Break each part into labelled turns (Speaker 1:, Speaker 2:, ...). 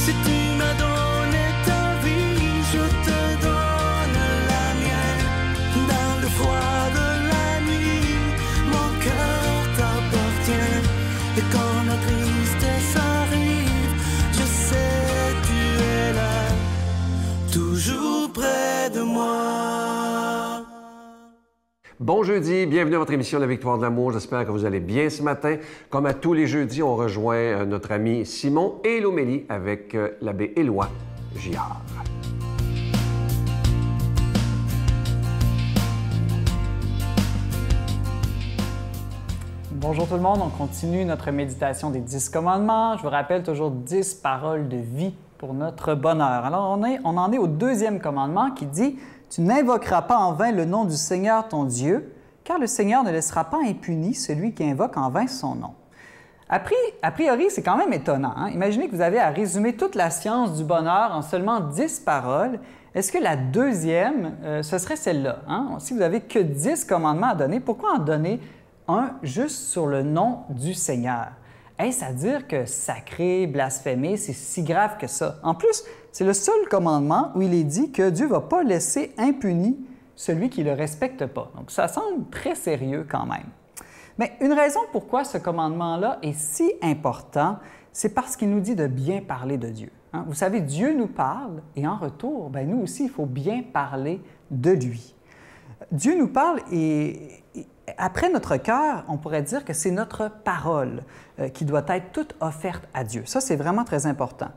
Speaker 1: Si tu m'as donné ta vie, je te donne la mienne. Dans le froid de la nuit, mon cœur t'appartient. Et quand la tristesse arrive, je sais tu es là, toujours près de moi.
Speaker 2: Bon jeudi, bienvenue à votre émission La Victoire de l'amour. J'espère que vous allez bien ce matin. Comme à tous les jeudis, on rejoint notre ami Simon et l'homélie avec l'abbé Éloi Giard.
Speaker 3: Bonjour tout le monde, on continue notre méditation des 10 commandements. Je vous rappelle toujours 10 paroles de vie pour notre bonheur. Alors on en est au deuxième commandement qui dit « Tu n'invoqueras pas en vain le nom du Seigneur ton Dieu, car le Seigneur ne laissera pas impuni celui qui invoque en vain son nom. » A priori, c'est quand même étonnant. Hein? Imaginez que vous avez à résumer toute la science du bonheur en seulement 10 paroles. Est-ce que la deuxième, ce serait celle-là? Hein? Si vous n'avez que 10 commandements à donner, pourquoi en donner un juste sur le nom du Seigneur? Est-ce à dire que sacrer, blasphémer, c'est si grave que ça? En plus, c'est le seul commandement où il est dit que Dieu ne va pas laisser impuni celui qui ne le respecte pas. Donc, ça semble très sérieux quand même. Mais une raison pourquoi ce commandement-là est si important, c'est parce qu'il nous dit de bien parler de Dieu. Hein? Vous savez, Dieu nous parle et en retour, nous aussi, il faut bien parler de lui. Dieu nous parle et après notre cœur, on pourrait dire que c'est notre parole qui doit être toute offerte à Dieu. Ça, c'est vraiment très important.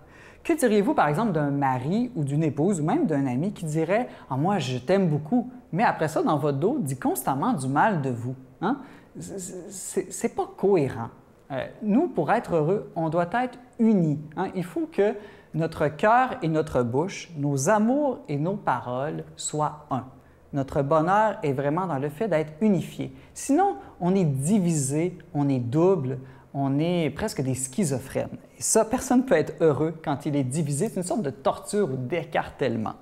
Speaker 3: Que diriez-vous, par exemple, d'un mari ou d'une épouse ou même d'un ami qui dirait « Ah, moi, je t'aime beaucoup », mais après ça, dans votre dos, dit constamment du mal de vous? Hein? C'est pas cohérent. Nous, pour être heureux, on doit être unis. Hein? Il faut que notre cœur et notre bouche, nos amours et nos paroles soient un. Notre bonheur est vraiment dans le fait d'être unifié. Sinon, on est divisé, on est double, on est presque des schizophrènes. Et ça, personne ne peut être heureux quand il est divisé. C'est une sorte de torture ou d'écartèlement.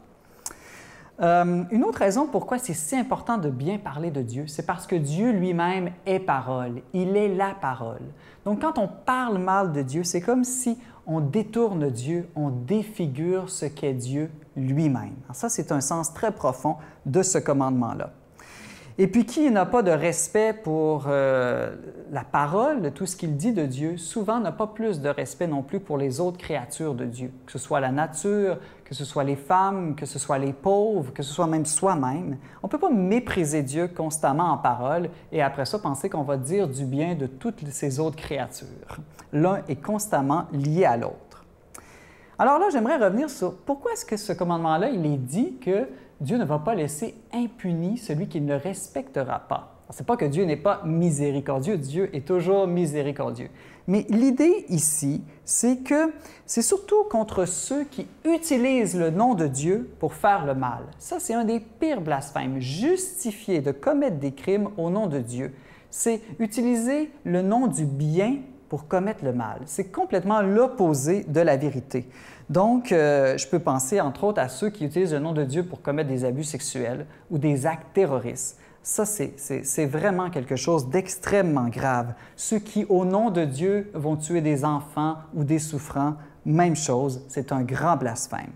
Speaker 3: Une autre raison pourquoi c'est si important de bien parler de Dieu, c'est parce que Dieu lui-même est parole. Il est la parole. Donc, quand on parle mal de Dieu, c'est comme si on détourne Dieu, on défigure ce qu'est Dieu lui-même. Alors ça, c'est un sens très profond de ce commandement-là. Et puis, qui n'a pas de respect pour la parole, de tout ce qu'il dit de Dieu, souvent n'a pas plus de respect non plus pour les autres créatures de Dieu, que ce soit la nature, que ce soit les femmes, que ce soit les pauvres, que ce soit même soi-même. On ne peut pas mépriser Dieu constamment en parole et après ça penser qu'on va dire du bien de toutes ces autres créatures. L'un est constamment lié à l'autre. Alors là, j'aimerais revenir sur pourquoi est-ce que ce commandement-là, il est dit que Dieu ne va pas laisser impuni celui qui ne le respectera pas. Ce n'est pas que Dieu n'est pas miséricordieux, Dieu est toujours miséricordieux. Mais l'idée ici, c'est que c'est surtout contre ceux qui utilisent le nom de Dieu pour faire le mal. Ça, c'est un des pires blasphèmes. Justifier de commettre des crimes au nom de Dieu, c'est utiliser le nom du bien pour commettre le mal. C'est complètement l'opposé de la vérité. Donc, je peux penser, entre autres, à ceux qui utilisent le nom de Dieu pour commettre des abus sexuels ou des actes terroristes. Ça, c'est vraiment quelque chose d'extrêmement grave. Ceux qui, au nom de Dieu, vont tuer des enfants ou des souffrants, même chose, c'est un grand blasphème.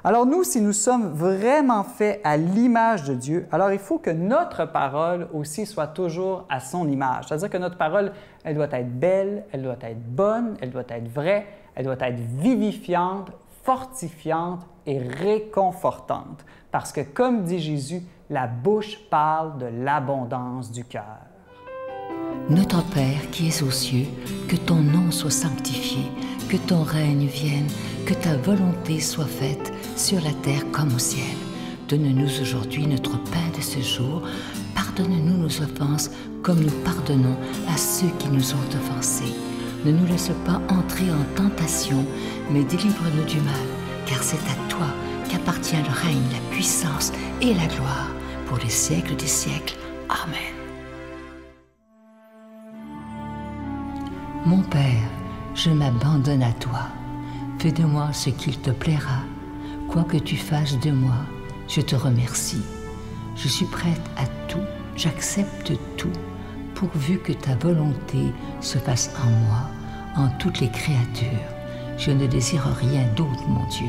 Speaker 3: Alors nous, si nous sommes vraiment faits à l'image de Dieu, alors il faut que notre parole aussi soit toujours à son image. C'est-à-dire que notre parole, elle doit être belle, elle doit être bonne, elle doit être vraie, elle doit être vivifiante, fortifiante et réconfortante. Parce que, comme dit Jésus, la bouche parle de l'abondance du cœur.
Speaker 4: Notre Père qui es aux cieux, que ton nom soit sanctifié, que ton règne vienne, que ta volonté soit faite sur la terre comme au ciel. Donne-nous aujourd'hui notre pain de ce jour. Pardonne-nous nos offenses comme nous pardonnons à ceux qui nous ont offensés. Ne nous laisse pas entrer en tentation, mais délivre-nous du mal, car c'est à toi qu'appartient le règne, la puissance et la gloire pour les siècles des siècles. Amen. Mon Père, je m'abandonne à toi. Fais de moi ce qu'il te plaira. Quoi que tu fasses de moi, je te remercie. Je suis prête à tout, j'accepte tout, pourvu que ta volonté se fasse en moi, en toutes les créatures. Je ne désire rien d'autre, mon Dieu.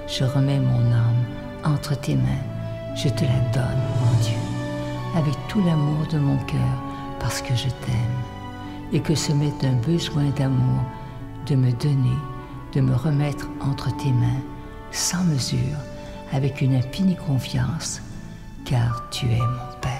Speaker 4: Je remets mon âme entre tes mains. Je te la donne, mon Dieu, avec tout l'amour de mon cœur, parce que je t'aime. Et que ce m'est un besoin d'amour, de me donner, de me remettre entre tes mains, sans mesure, avec une infinie confiance, car tu es mon Père.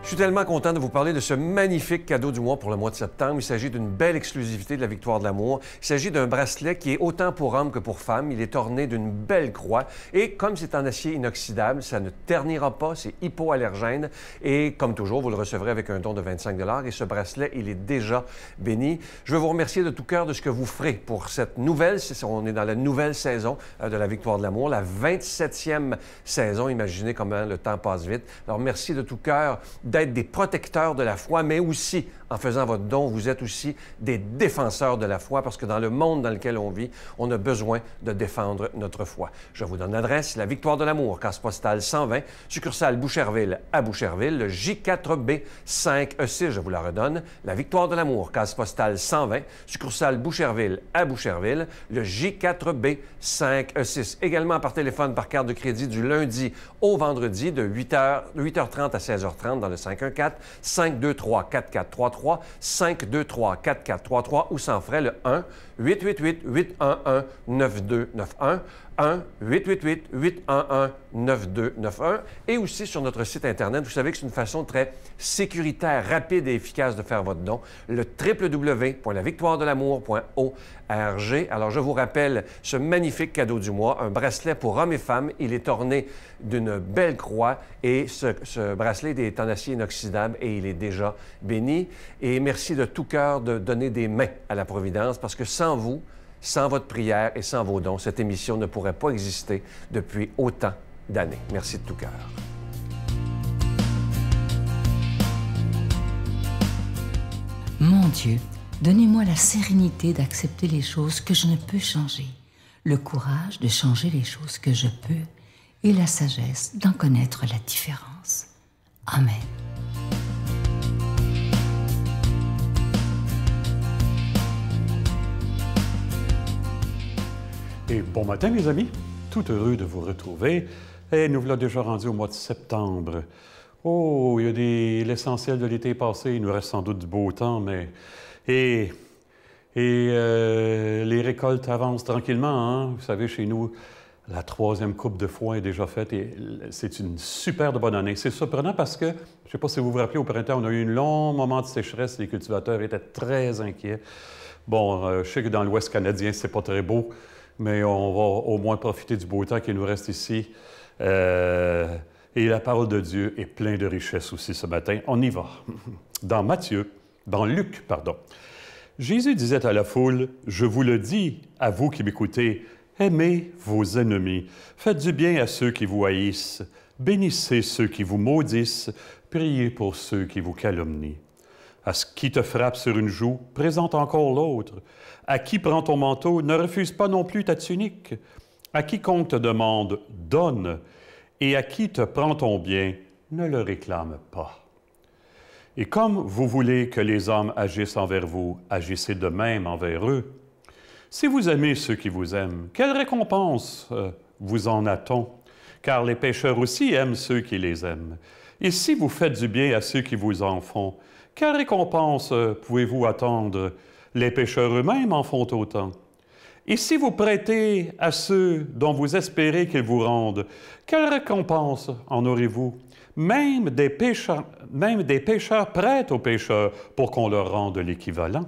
Speaker 2: Je suis tellement content de vous parler de ce magnifique cadeau du mois pour le mois de septembre. Il s'agit d'une belle exclusivité de la Victoire de l'amour. Il s'agit d'un bracelet qui est autant pour hommes que pour femmes. Il est orné d'une belle croix et comme c'est en acier inoxydable, ça ne ternira pas, c'est hypoallergène et comme toujours, vous le recevrez avec un don de 25 $ et ce bracelet, il est déjà béni. Je veux vous remercier de tout cœur de ce que vous ferez pour cette nouvelle, on est dans la nouvelle saison de la Victoire de l'amour, la 27e saison. Imaginez comment le temps passe vite. Alors merci de tout cœur d'être des protecteurs de la foi, mais aussi, en faisant votre don, vous êtes aussi des défenseurs de la foi, parce que dans le monde dans lequel on vit, on a besoin de défendre notre foi. Je vous donne l'adresse, la Victoire de l'amour, case postale 120, succursale Boucherville à Boucherville, le J4B 5E6, je vous la redonne, la Victoire de l'amour, case postale 120, succursale Boucherville à Boucherville, le J4B 5E6. Également par téléphone, par carte de crédit du lundi au vendredi de 8h30 à 16h30 dans le 514-523-4433, 523-4433 ou sans frais le 1-888-811-9291, 1-888-811-9291 et aussi sur notre site Internet. Vous savez que c'est une façon très sécuritaire, rapide et efficace de faire votre don, le www.lavictoiredelamour.org. Alors, je vous rappelle ce magnifique cadeau du mois, un bracelet pour hommes et femmes. Il est orné d'une belle croix et ce bracelet est en acier inoxydable et il est déjà béni. Et merci de tout cœur de donner des mains à la Providence parce que sans vous, sans votre prière et sans vos dons, cette émission ne pourrait pas exister depuis autant d'années. Merci de tout cœur.
Speaker 4: Mon Dieu, donnez-moi la sérénité d'accepter les choses que je ne peux changer, le courage de changer les choses que je peux et la sagesse d'en connaître la différence. Amen.
Speaker 5: Et bon matin, mes amis. Tout heureux de vous retrouver. Et nous voilà déjà rendus au mois de septembre. Oh, il y a l'essentiel de l'été passé. Il nous reste sans doute du beau temps, mais... Et les récoltes avancent tranquillement, hein? Vous savez, chez nous, la 3e coupe de foin est déjà faite et c'est une super de bonne année. C'est surprenant parce que, je ne sais pas si vous vous rappelez, au printemps, on a eu un long moment de sécheresse. Les cultivateurs étaient très inquiets. Bon, je sais que dans l'Ouest canadien, c'est pas très beau, mais on va au moins profiter du beau temps qui nous reste ici. Et la parole de Dieu est pleine de richesses aussi ce matin. On y va. Dans Luc, Jésus disait à la foule, « Je vous le dis, à vous qui m'écoutez, aimez vos ennemis, faites du bien à ceux qui vous haïssent, bénissez ceux qui vous maudissent, priez pour ceux qui vous calomnient. À ce qui te frappe sur une joue, présente encore l'autre. À qui prend ton manteau, ne refuse pas non plus ta tunique. À quiconque te demande, donne. Et à qui te prend ton bien, ne le réclame pas. Et comme vous voulez que les hommes agissent envers vous, agissez de même envers eux. Si vous aimez ceux qui vous aiment, quelle récompense vous en a-t-on? Car les pécheurs aussi aiment ceux qui les aiment. Et si vous faites du bien à ceux qui vous en font, quelle récompense pouvez-vous attendre? Les pécheurs eux-mêmes en font autant. Et si vous prêtez à ceux dont vous espérez qu'ils vous rendent, quelle récompense en aurez-vous? Même des pécheurs prêtent aux pécheurs pour qu'on leur rende l'équivalent.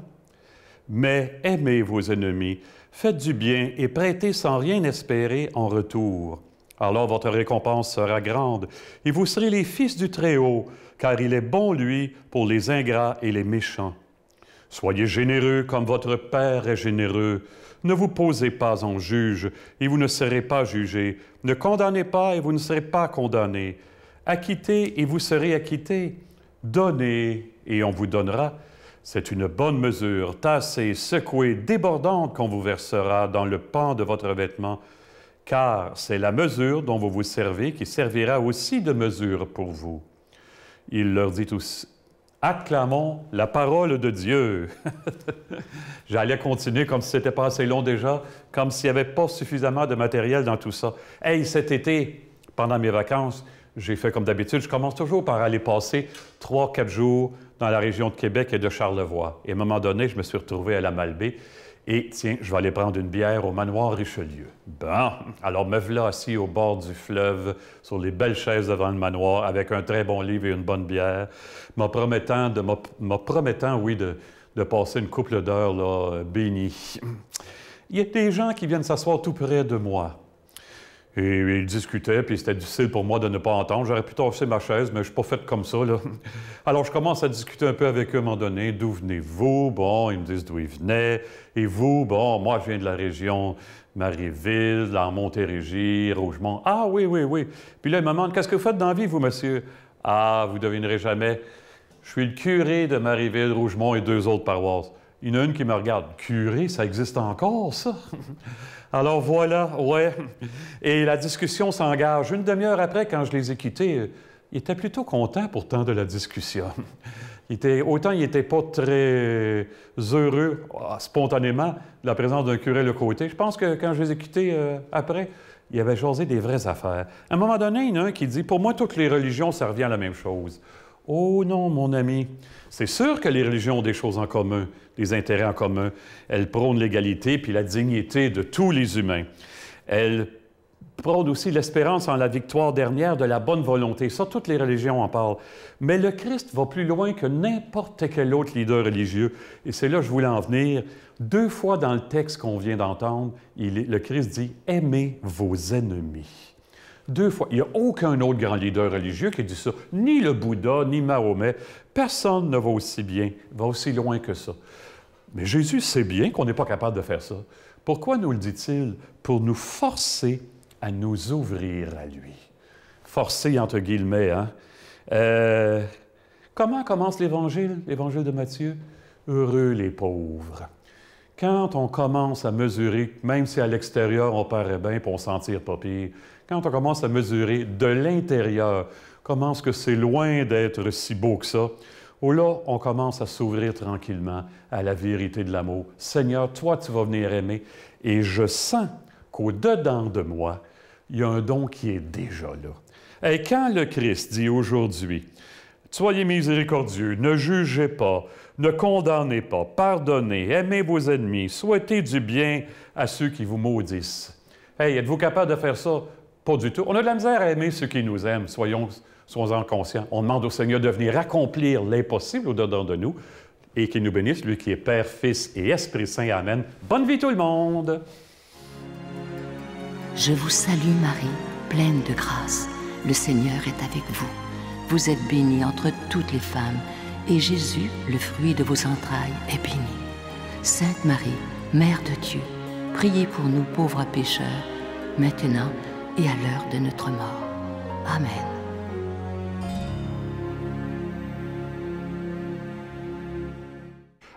Speaker 5: Mais aimez vos ennemis, faites du bien et prêtez sans rien espérer en retour. Alors votre récompense sera grande, et vous serez les fils du Très-Haut, car il est bon, lui, pour les ingrats et les méchants. Soyez généreux comme votre Père est généreux. Ne vous posez pas en juge, et vous ne serez pas jugés. Ne condamnez pas, et vous ne serez pas condamnés. Acquittez, et vous serez acquittés. Donnez, et on vous donnera. C'est une bonne mesure, tassée, secouée, débordante qu'on vous versera dans le pan de votre vêtement, car c'est la mesure dont vous vous servez qui servira aussi de mesure pour vous. Il leur dit aussi, Acclamons la parole de Dieu. J'allais continuer comme si c'était pas assez long déjà, comme s'il n'y avait pas suffisamment de matériel dans tout ça. Hey, cet été, pendant mes vacances, j'ai fait comme d'habitude, je commence toujours par aller passer 3-4 jours dans la région de Québec et de Charlevoix. Et à un moment donné, je me suis retrouvé à la Malbaie. Et tiens, je vais aller prendre une bière au manoir Richelieu. Bon, alors me voilà assis au bord du fleuve, sur les belles chaises devant le manoir, avec un très bon livre et une bonne bière, me promettant, oui, de passer une couple d'heures là, bénies. Il y a des gens qui viennent s'asseoir tout près de moi. Et ils discutaient, puis c'était difficile pour moi de ne pas entendre. J'aurais pu tasser ma chaise, mais je ne suis pas fait comme ça, là. Alors, je commence à discuter un peu avec eux à un moment donné. D'où venez-vous? Bon, ils me disent d'où ils venaient. Et vous? Bon, moi, je viens de la région Marieville, dans Montérégie, Rougemont. Ah, oui, oui, oui. Puis là, ils me demandent, qu'est-ce que vous faites dans la vie, vous, monsieur? Ah, vous ne devinerez jamais. Je suis le curé de Marieville, Rougemont et 2 autres paroisses. Il y en a une qui me regarde. Curé, ça existe encore, ça? Alors voilà, ouais. Et la discussion s'engage. Une demi-heure après, quand je les ai quittés, ils étaient plutôt contents pourtant de la discussion. Autant ils n'étaient pas très heureux, spontanément, de la présence d'un curé de côté. Je pense que quand je les ai quittés après, ils avaient jasé des vraies affaires. À un moment donné, il y en a un qui dit « Pour moi, toutes les religions, ça revient à la même chose. » Oh non, mon ami, c'est sûr que les religions ont des choses en commun, des intérêts en commun. Elles prônent l'égalité puis la dignité de tous les humains. Elles prônent aussi l'espérance en la victoire dernière de la bonne volonté. Ça, toutes les religions en parlent. Mais le Christ va plus loin que n'importe quel autre leader religieux. Et c'est là que je voulais en venir. 2 fois dans le texte qu'on vient d'entendre, le Christ dit « Aimez vos ennemis ». 2 fois. Il n'y a aucun autre grand leader religieux qui dit ça. Ni le Bouddha, ni Mahomet. Personne ne va aussi bien, va aussi loin que ça. Mais Jésus sait bien qu'on n'est pas capable de faire ça. Pourquoi nous le dit-il? Pour nous forcer à nous ouvrir à lui. Forcer, entre guillemets, hein? Comment commence l'Évangile de Matthieu? Heureux les pauvres. Quand on commence à mesurer, même si à l'extérieur on paraît bien et on s'en tire pas pire, quand on commence à mesurer de l'intérieur, comment est-ce que c'est loin d'être si beau que ça, où là, on commence à s'ouvrir tranquillement à la vérité de l'amour. Seigneur, toi, tu vas venir aimer, et je sens qu'au-dedans de moi, il y a un don qui est déjà là. Et quand le Christ dit aujourd'hui, « Soyez miséricordieux, ne jugez pas, ne condamnez pas, pardonnez, aimez vos ennemis, souhaitez du bien à ceux qui vous maudissent. » Hey, êtes-vous capable de faire ça? Pas du tout. On a de la misère à aimer ceux qui nous aiment, soyons-en conscients. On demande au Seigneur de venir accomplir l'impossible au-dedans de nous et qu'il nous bénisse, lui qui est Père, Fils et Esprit Saint. Amen. Bonne vie tout le monde!
Speaker 4: Je vous salue Marie, pleine de grâce. Le Seigneur est avec vous. Vous êtes bénie entre toutes les femmes, et Jésus, le fruit de vos entrailles, est béni. Sainte Marie, Mère de Dieu, priez pour nous pauvres pécheurs, maintenant et à l'heure de notre mort. Amen.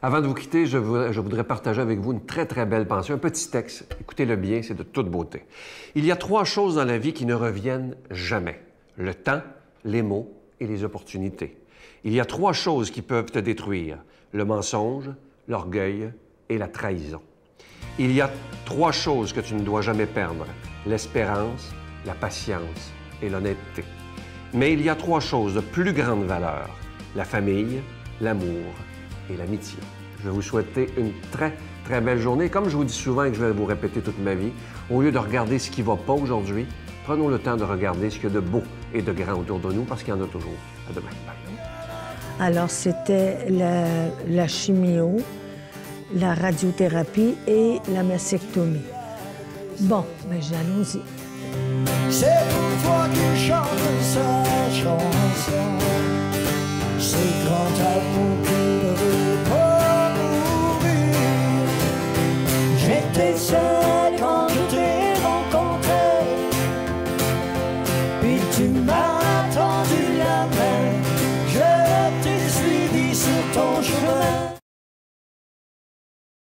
Speaker 2: Avant de vous quitter, je voudrais partager avec vous une très, très belle pensée, un petit texte. Écoutez-le bien, c'est de toute beauté. Il y a 3 choses dans la vie qui ne reviennent jamais. Le temps, les mots et les opportunités. Il y a 3 choses qui peuvent te détruire. Le mensonge, l'orgueil et la trahison. Il y a 3 choses que tu ne dois jamais perdre. L'espérance, la patience et l'honnêteté. Mais il y a 3 choses de plus grande valeur. La famille, l'amour et l'amitié. Je vais vous souhaiter une très, très belle journée. Comme je vous dis souvent et que je vais vous répéter toute ma vie, au lieu de regarder ce qui ne va pas aujourd'hui, prenons le temps de regarder ce qu'il y a de beau et de grand autour de nous parce qu'il y en a toujours. À demain. Bye. Alors, c'était la chimio, la radiothérapie et la mastectomie. Bon, bien, allons-y.